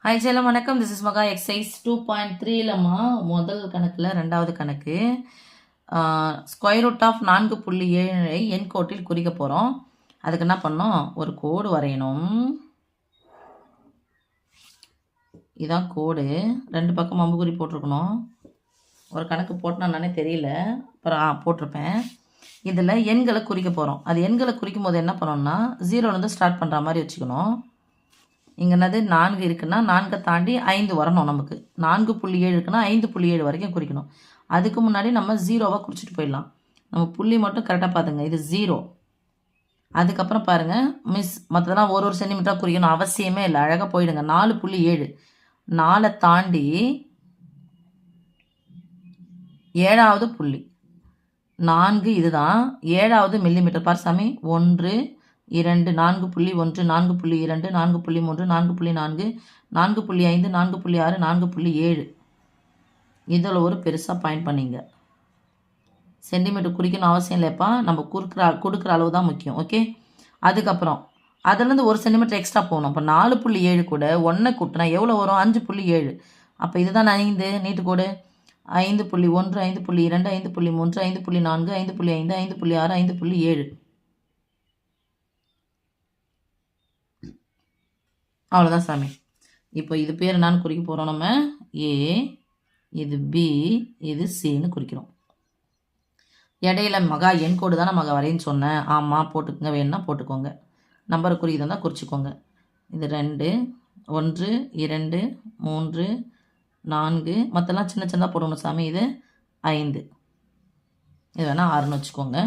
Hi செல்லம் வணக்கம். This is மகா எக்ஸசைஸ் 2.3லம்மா முதல் கணக்கில் ரெண்டாவது கணக்கு. ஸ்கொயர் ரூட் ஆஃப் 4.7 எண் கோட்டில் குறிக்க போகிறோம். அதுக்கு என்ன பண்ணோம், ஒரு கோடு வரையணும். இதான் கோடு, ரெண்டு பக்கம் அம்புக்குறி போட்டிருக்கணும். ஒரு கணக்கு போட்டோன்னானே தெரியல, அப்புறம் போட்டிருப்பேன். இதில் எண்களை குறிக்க போகிறோம். அது எண்களை குறிக்கும் போது என்ன பண்ணோம்னா 0லேருந்து ஸ்டார்ட் பண்ணுற மாதிரி வச்சுக்கணும். இங்கே என்னது 4 இருக்குன்னா 4 தாண்டி 5 வரணும். நமக்கு 4.7 இருக்குன்னா 5.7 வரைக்கும் குறிக்கணும். அதுக்கு முன்னாடி நம்ம 0வா குறிச்சிட்டு போயிடலாம். நம்ம புள்ளி மட்டும் கரெக்டாக பார்த்துங்க, இது 0. அதுக்கப்புறம் பாருங்கள் மிஸ், மற்றதெல்லாம் ஒரு சென்டிமீட்டராக குறிக்கணும் அவசியமே இல்லை, அழகாக போயிடுங்க. 4.7 4 தாண்டி 7வது புள்ளி 4, இதுதான் 7வது மில்லிமீட்டர். பார் சாமி, 1 2 4.1 4.2 4.3 4.4 4.5 4.6 4.7. இதில் ஒரு பெருசாக பாயிண்ட் பண்ணிங்க. சென்டிமீட்டர் குறிக்கணும் அவசியம் இல்லைப்பா, நம்ம கொடுக்குற அளவு தான் முக்கியம். ஓகே, அதுக்கப்புறம் அதுலேருந்து ஒரு சென்டிமீட்டர் எக்ஸ்ட்ரா போகணும். அப்போ 4.7 கூட 1 கூட்டினா எவ்வளோ வரும், 5.7. அப்போ இதுதான் 5 நீட்டு கோடு. 5.1 5.2 5.3 5.4 5.5 5.6 5.7. அவ்வளோதான் சாமி. இப்போ இது பேர் என்னான்னு குறிக்க போகிறோம், நம்ம ஏ, இது பி, இது சின்னு குறிக்கிறோம். இடையில மகா எண் கோடு தான் மகா வரைன்னு சொன்னேன். ஆமாம், போட்டுக்கோங்க, வேணும்னா போட்டுக்கோங்க. நம்பரை குறிக்கிறதா குறிச்சிக்கோங்க. இது 2 1 2 3 4, மற்றெல்லாம் சின்ன சின்னதாக போடணும் சாமி. இது 5, இது வேணால் 6ன்னு வச்சுக்கோங்க.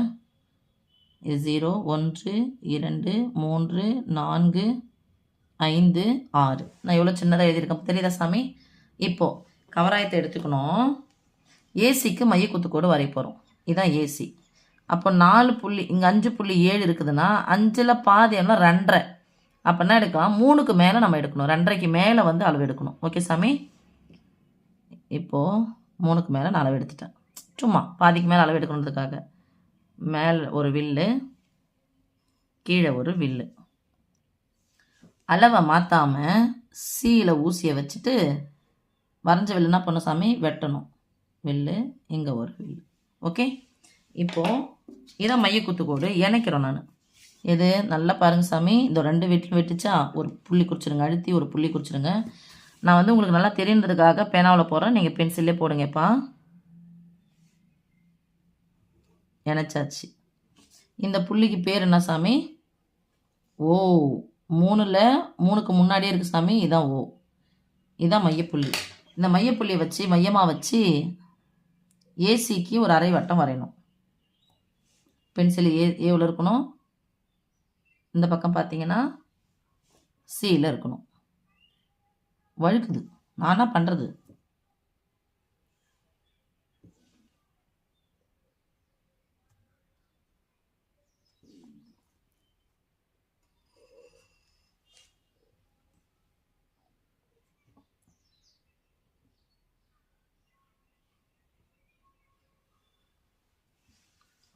இது 0 1 2 3 4 5 6. நான் எவ்வளோ சின்னதாக எழுதியிருக்கேன் தெரியுதா சாமி? இப்போது கவராயத்தை எடுத்துக்கணும். ஏசிக்கு மைய குத்துக்கோடு வரைய போகிறோம். இதுதான் ஏசி. அப்போ 4 புள்ளி, இங்கே 5.7 இருக்குதுன்னா 5ல் பாதி எல்லாம் 2.5. அப்போ என்ன எடுக்கலாம், 3க்கு மேலே நம்ம எடுக்கணும். 2.5க்கு மேலே வந்து அளவு எடுக்கணும். ஓகே சாமி? இப்போது 3க்கு மேலே நான் அளவு எடுத்துட்டேன். சும்மா பாதிக்கு மேலே அளவு எடுக்கணுன்றதுக்காக. மேலே ஒரு வில்லு, கீழே ஒரு வில்லு. அளவை மாற்றாமல் சீல ஊசியை வச்சுட்டு வரைஞ்ச வில்லு என்ன பண்ணணும் சாமி, வெட்டணும். வில்லு, இங்கே ஒரு வில்லு. ஓகே, இப்போது இதை மைய குத்துக்கோடு இணைக்கிறோம். நான் எது நல்லா பாருங்கள் சாமி, இந்த 2 வீட்டிலும் வெட்டிச்சா ஒரு புள்ளி குறிச்சிருங்க, அழுத்தி ஒரு புள்ளி குறிச்சிருங்க. நான் வந்து உங்களுக்கு நல்லா தெரியுன்றதுக்காக பேனாவில் போடுறேன், நீங்கள் பென்சிலே போடுங்கப்பா. இணைச்சாச்சு. இந்த புள்ளிக்கு பேர் என்ன சாமி, ஓ. 3க்கு முன்னாடியே இருக்குது சாமி, இதான் ஓ. இதான் மையப்புள்ளி. இந்த மையப்புள்ளியை வச்சு மையமாக வச்சு ஏசிக்கு ஒரு அரை வட்டம் வரையணும். பென்சில் ஏவில் இருக்கணும். இந்த பக்கம் பார்த்தீங்கன்னா சியில் இருக்கணும். வழுக்குது, நானா பண்ணுறது.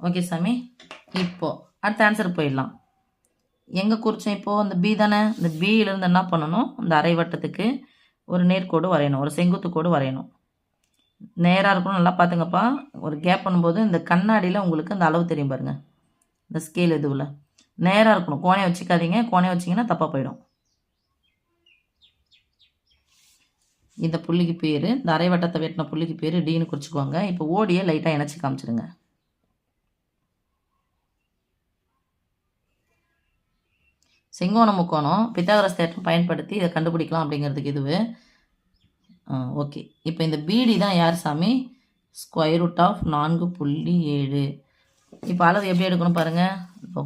ஓகே சாமி, இப்போது அடுத்த ஆன்சர் போயிடலாம். எங்கே குறித்தோம் இப்போது, இந்த பி தானே. இந்த பியிலேருந்து என்ன பண்ணணும், இந்த அரை வட்டத்துக்கு ஒரு நேர்கோடு வரையணும், ஒரு செங்குத்து கோடு வரையணும். நேராக இருக்கணும், நல்லா பார்த்துங்கப்பா. ஒரு கேப் பண்ணும்போது இந்த கண்ணாடியில் உங்களுக்கு அந்த அளவு தெரியும் பாருங்கள், இந்த ஸ்கேல் இதுவில் நேராக இருக்கணும். கோணையை வச்சுக்காதீங்க, கோணையை வச்சிங்கன்னா தப்பாக போயிடும். இந்த புள்ளிக்கு பேர், இந்த அரை வட்டத்தை வெட்டின புள்ளிக்கு பேர் டின்னு குறிச்சிக்குவாங்க. இப்போ ஓடியை லைட்டாக இணைச்சி காமிச்சிடுங்க. செங்கோண முக்கோணம் பித்தாகரஸ் தேற்றம் பயன்படுத்தி இதை கண்டுபிடிக்கலாம் அப்படிங்கிறதுக்கு இதுவு. ஓகே, இப்போ இந்த பிடி தான் யார் சாமி, ஸ்கொயர் ரூட் ஆஃப் 4.7. இப்போ அளவு எப்படி எடுக்கணும் பாருங்கள். இப்போ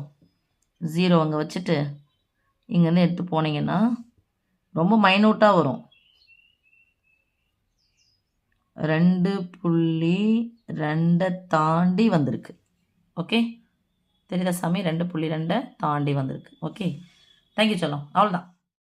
0 அங்கே வச்சுட்டு இங்கேருந்து எடுத்து போனீங்கன்னா ரொம்ப மைனூட்டாக வரும். 2.2 தாண்டி வந்திருக்கு. ஓகே, தெரியுதா சாமி, 2.2 தாண்டி வந்திருக்கு. ஓகே, தேங்க்யூ சொல்லும். அவ்வளோதான்.